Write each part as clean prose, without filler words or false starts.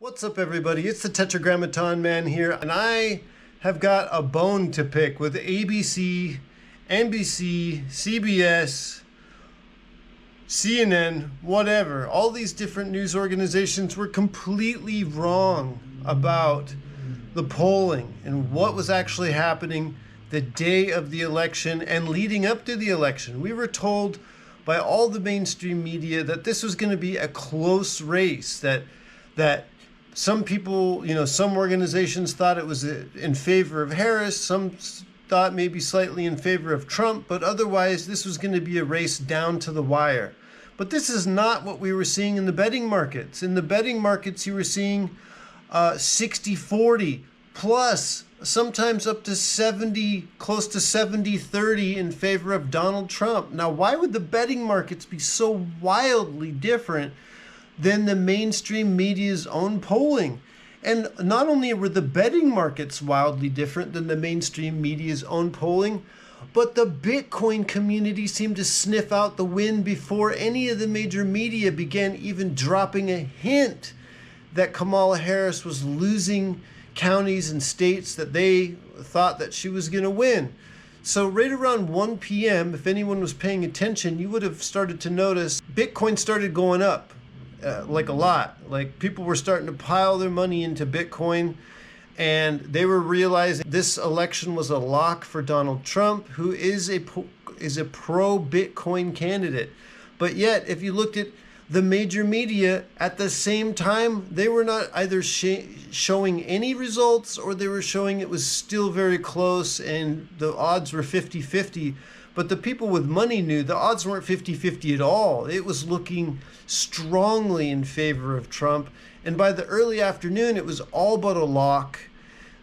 What's up, everybody? It's the Tetragrammaton Man here, and I have got a bone to pick with ABC, NBC, CBS, CNN, whatever. All these different news organizations were completely wrong about the polling and what was actually happening the day of the election and leading up to the election. We were told by all the mainstream media that this was going to be a close race, that some people, some organizations thought it was in favor of Harris, some thought maybe slightly in favor of Trump, but otherwise this was going to be a race down to the wire. But this is not what we were seeing in the betting markets. In the betting markets, you were seeing 60-40 plus, sometimes up to 70, close to 70-30 in favor of Donald Trump. Now, why would the betting markets be so wildly different than the mainstream media's own polling? And not only were the betting markets wildly different than the mainstream media's own polling, but the Bitcoin community seemed to sniff out the win before any of the major media began even dropping a hint that Kamala Harris was losing counties and states that they thought that she was going to win. So right around 1 p.m., if anyone was paying attention, you would have started to notice Bitcoin started going up. Like a lot. Like people were starting to pile their money into Bitcoin, and they were realizing this election was a lock for Donald Trump, who is a pro-Bitcoin candidate. But yet, if you looked at the major media at the same time, they were not either showing any results, or they were showing it was still very close and the odds were 50-50. But the people with money knew the odds weren't 50-50 at all. It was looking strongly in favor of Trump. And by the early afternoon, it was all but a lock.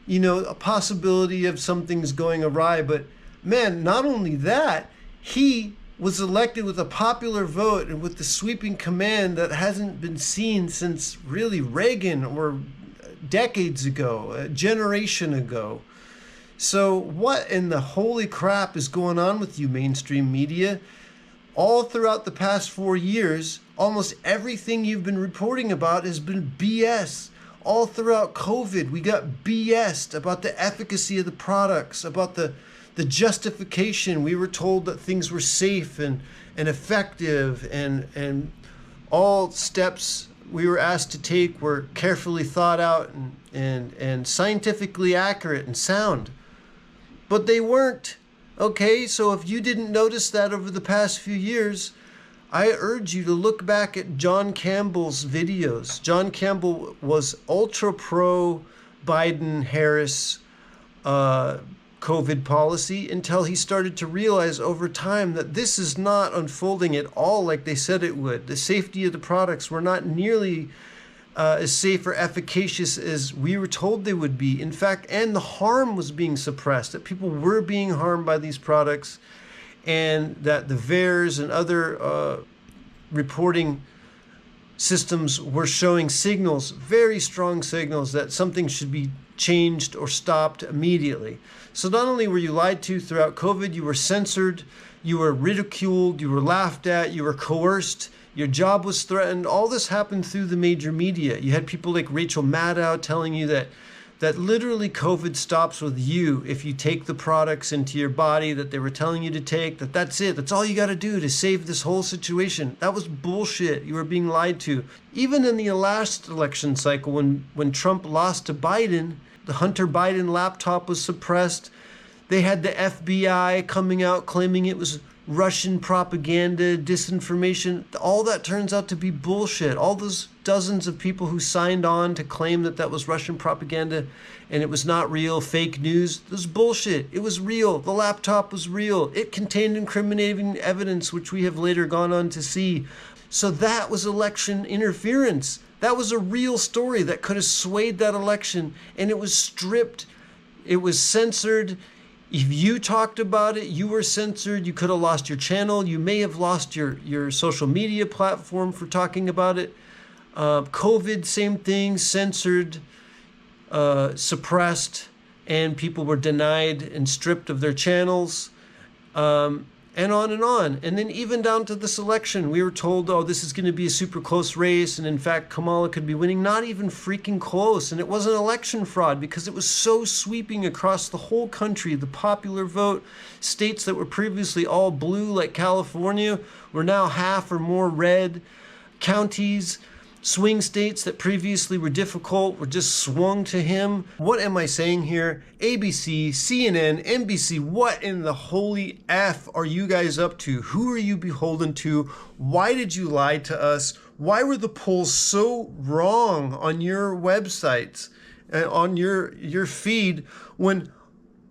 A possibility of some things going awry. But man, not only that, he was elected with a popular vote and with the sweeping command that hasn't been seen since really Reagan, or decades ago, a generation ago. So what in the holy crap is going on with you, mainstream media? All throughout the past 4 years, almost everything you've been reporting about has been BS. All throughout COVID, we got BS'd about the efficacy of the products, about the justification. We were told that things were safe and effective, and all steps we were asked to take were carefully thought out and scientifically accurate and sound. But they weren't. Okay, so if you didn't notice that over the past few years, I urge you to look back at John Campbell's videos. John Campbell was ultra pro Biden-Harris COVID policy until he started to realize over time that this is not unfolding at all like they said it would. The safety of the products were not nearly as safe or efficacious as we were told they would be. In fact, and the harm was being suppressed, that people were being harmed by these products, and that the VAERS and other reporting systems were showing signals, very strong signals, that something should be changed or stopped immediately. So not only were you lied to throughout COVID, you were censored, you were ridiculed, you were laughed at, you were coerced, your job was threatened. All this happened through the major media. You had people like Rachel Maddow telling you that literally COVID stops with you if you take the products into your body that they were telling you to take, that's it. That's all you got to do to save this whole situation. That was bullshit. You were being lied to. Even in the last election cycle, when Trump lost to Biden, the Hunter Biden laptop was suppressed. They had the FBI coming out claiming it was Russian propaganda, disinformation. All that turns out to be bullshit. All those dozens of people who signed on to claim that was Russian propaganda and it was not real, fake news, it was bullshit. It was real. The laptop was real. It contained incriminating evidence, which we have later gone on to see. So that was election interference. That was a real story that could have swayed that election, and it was stripped. It was censored. If you talked about it, you were censored. You could have lost your channel. You may have lost your social media platform for talking about it. COVID, same thing, censored, suppressed, and people were denied and stripped of their channels. and on and on. And then even down to this election, we were told, oh, this is going to be a super close race. And in fact, Kamala could be winning. Not even freaking close. And it wasn't election fraud because it was so sweeping across the whole country. The popular vote, states that were previously all blue like California were now half or more red. Counties, swing states that previously were difficult were just swung to him. What am I saying here? ABC, CNN, NBC, what in the holy F are you guys up to? Who are you beholden to? Why did you lie to us? Why were the polls so wrong on your websites and on your feed when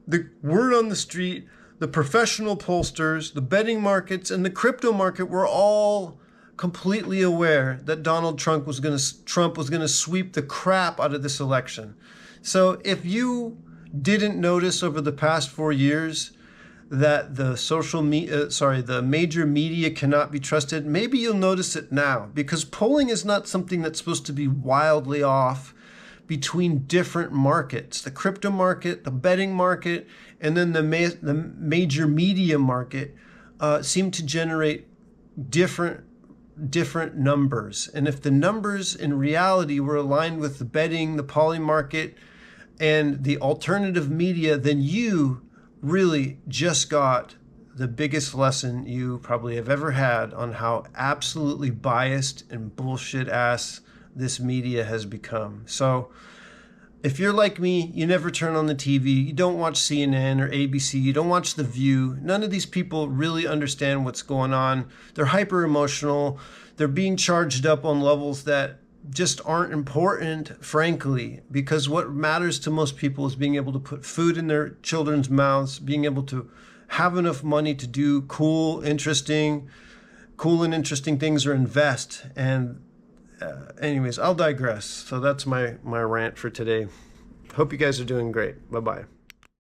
the word on the street, the professional pollsters, the betting markets, and the crypto market were all completely aware that Donald Trump was going to sweep the crap out of this election. So if you didn't notice over the past 4 years that the major media cannot be trusted, maybe you'll notice it now, because polling is not something that's supposed to be wildly off between different markets. The crypto market, the betting market, and then the major media market seem to generate different numbers. And if the numbers in reality were aligned with the betting, the poly market, and the alternative media, then you really just got the biggest lesson you probably have ever had on how absolutely biased and bullshit ass this media has become. So if you're like me, you never turn on the TV, you don't watch CNN or ABC, you don't watch The View. None of these people really understand what's going on. They're hyper emotional. They're being charged up on levels that just aren't important, frankly, because what matters to most people is being able to put food in their children's mouths, being able to have enough money to do cool and interesting things or invest. And anyways, I'll digress. So that's my rant for today. Hope you guys are doing great. Bye-bye.